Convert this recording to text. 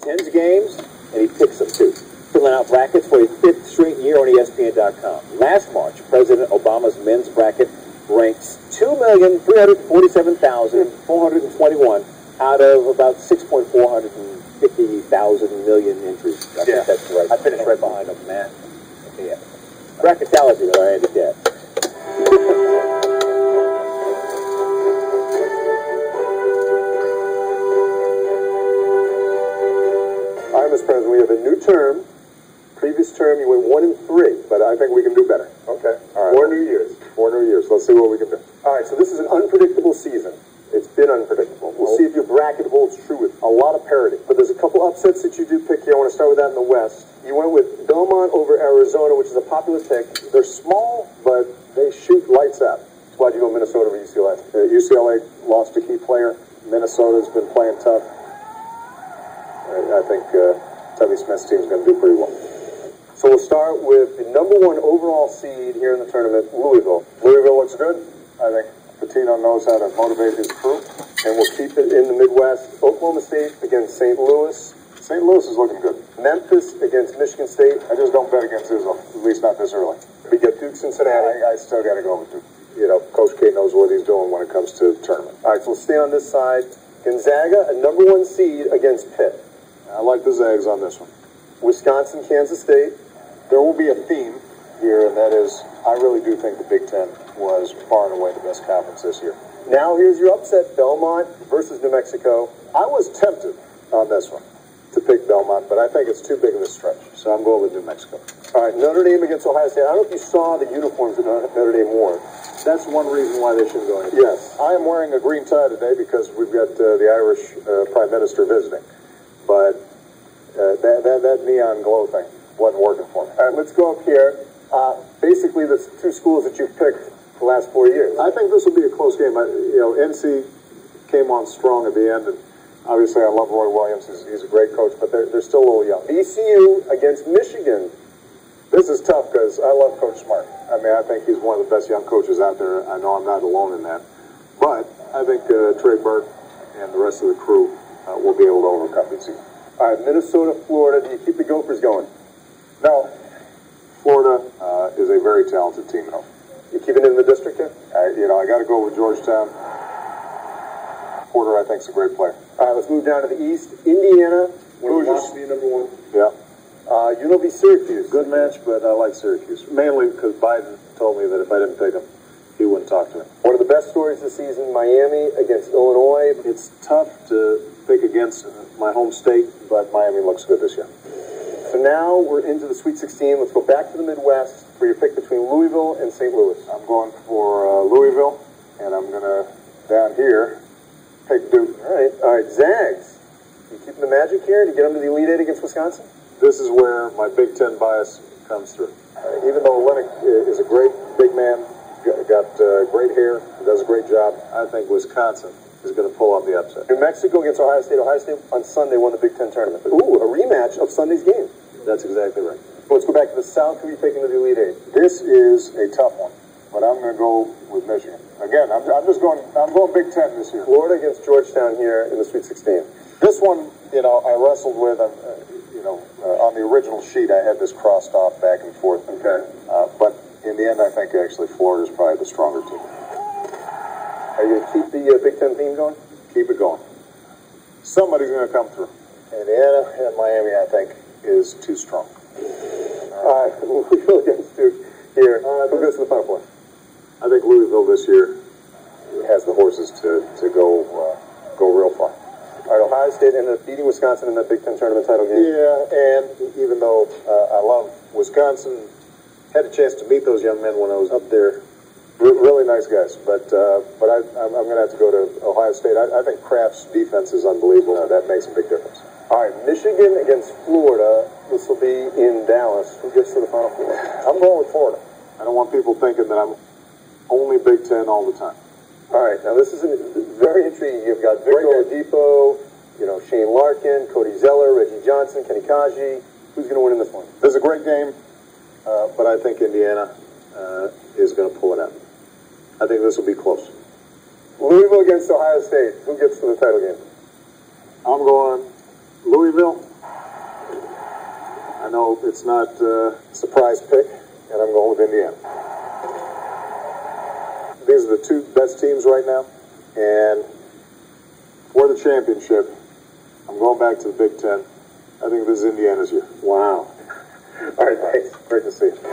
10's games, and he picks them too. Filling out brackets for a 5th straight year on ESPN.com. Last March, President Obama's men's bracket ranks 2,347,421 out of about 6,450,000 million entries. I think that's right. I finished right behind him, man. Yeah. Bracketology that I had to get. All right, Mr. President, we have a new term. Previous term, you went 1-3, but I think we can do better. Okay. All right. 4 new years. 4 new years. Let's see what we can do. All right, so this is an unpredictable season. It's been unpredictable. We'll see if your bracket holds true with a lot of parity. But there's a couple upsets that you do pick here. I want to start with that in the West. You went with Belmont over Arizona, which is a popular pick. They're small, but they shoot lights out. That's why you go Minnesota over UCLA. UCLA lost a key player. Minnesota's been playing tough. I think Tubby Smith's team is going to do pretty well. So we'll start with the #1 overall seed here in the tournament, Louisville. Louisville looks good. I think Patino knows how to motivate his crew, and we'll keep it in the Midwest. Oklahoma State against St. Louis. St. Louis is looking good. Memphis against Michigan State. I just don't bet against Izzo, at least not this early. We get Duke, Cincinnati. I still got to go with Duke. You know, Coach K knows what he's doing when it comes to the tournament. All right, so we'll stay on this side. Gonzaga, a #1 seed against Pitt. I like the Zags on this one. Wisconsin, Kansas State. There will be a theme here, and that is, I really do think the Big Ten was far and away the best conference this year. Now here's your upset, Belmont versus New Mexico. I was tempted on this one to pick Belmont, but I think it's too big of a stretch, so I'm going with New Mexico. All right, Notre Dame against Ohio State. I don't know if you saw the uniforms that Notre Dame wore. That's one reason why they shouldn't go in. Yes, I am wearing a green tie today because we've got the Irish Prime Minister visiting, but that neon glow thing wasn't working for me. All right, let's go up here. Basically, the 2 schools that you've picked the last 4 years. I think this will be a close game. NC came on strong at the end, and obviously I love Roy Williams. He's a great coach, but they're still a little young. VCU against Michigan. This is tough because I love Coach Smart. I mean, I think he's one of the best young coaches out there. I know I'm not alone in that. But I think Trey Burke and the rest of the crew will be able to overcome VCU. All right, Minnesota, Florida. Do you keep the Gophers going? No. Florida is a very talented team, though. You keeping it in the district here? I got to go with Georgetown. Porter, I think, is a great player. All right, let's move down to the East. Indiana. Hoosiers. Be #1. Yeah. UNLV, Syracuse. Good match, but I like Syracuse. Mainly because Biden told me that if I didn't pick him, he wouldn't talk to me. One of the best stories this season, Miami against Illinois. It's tough to pick against my home state, but Miami looks good this year. So now we're into the Sweet 16. Let's go back to the Midwest for your pick between Louisville and St. Louis. I'm going for Louisville, and I'm going to, down here, pick Duke. All right, Zags. You keeping the magic here to get them to the Elite Eight against Wisconsin? This is where my Big Ten bias comes through. Even though Olenek is a great big man, got great hair, does a great job, I think Wisconsin is going to pull off the upset. New Mexico against Ohio State. Ohio State on Sunday won the Big Ten tournament. Ooh, a rematch of Sunday's game. That's exactly right. Let's go back to the South. Who are you taking to the Elite Eight? This is a tough one, but I'm going to go with Michigan. Again, I'm going Big Ten this year. Florida against Georgetown here in the Sweet 16. This one, I wrestled with, on the original sheet, I had this crossed off back and forth. Okay. But in the end, I think actually Florida is probably the stronger team. Are you going to keep the Big Ten theme going? Keep it going. Somebody's going to come through. Indiana and Miami, I think, is too strong. All right, Louisville against Duke here. Who goes to the Final Four? I think Louisville this year has the horses to go real far. All right, Ohio State ended up beating Wisconsin in that Big Ten tournament title game. Yeah, and even though I love Wisconsin, had a chance to meet those young men when I was up there. Really nice guys, but I'm going to have to go to Ohio State. I think Kraft's defense is unbelievable. That makes a big difference. All right, Michigan against Florida. This will be in Dallas. Who gets to the Final Four? I'm going with Florida. I don't want people thinking that I'm only Big Ten all the time. All right, now this is very intriguing. You've got Victor Oladipo, Shane Larkin, Cody Zeller, Reggie Johnson, Kenny Kaji. Who's going to win in this one? This is a great game, but I think Indiana is going to pull it out. I think this will be close. Louisville against Ohio State. Who gets to the title game? I'm going Louisville, I know it's not a surprise pick, and I'm going with Indiana. These are the two best teams right now, and for the championship, I'm going back to the Big Ten. I think this is Indiana's year. Wow. All right, thanks. Great to see you.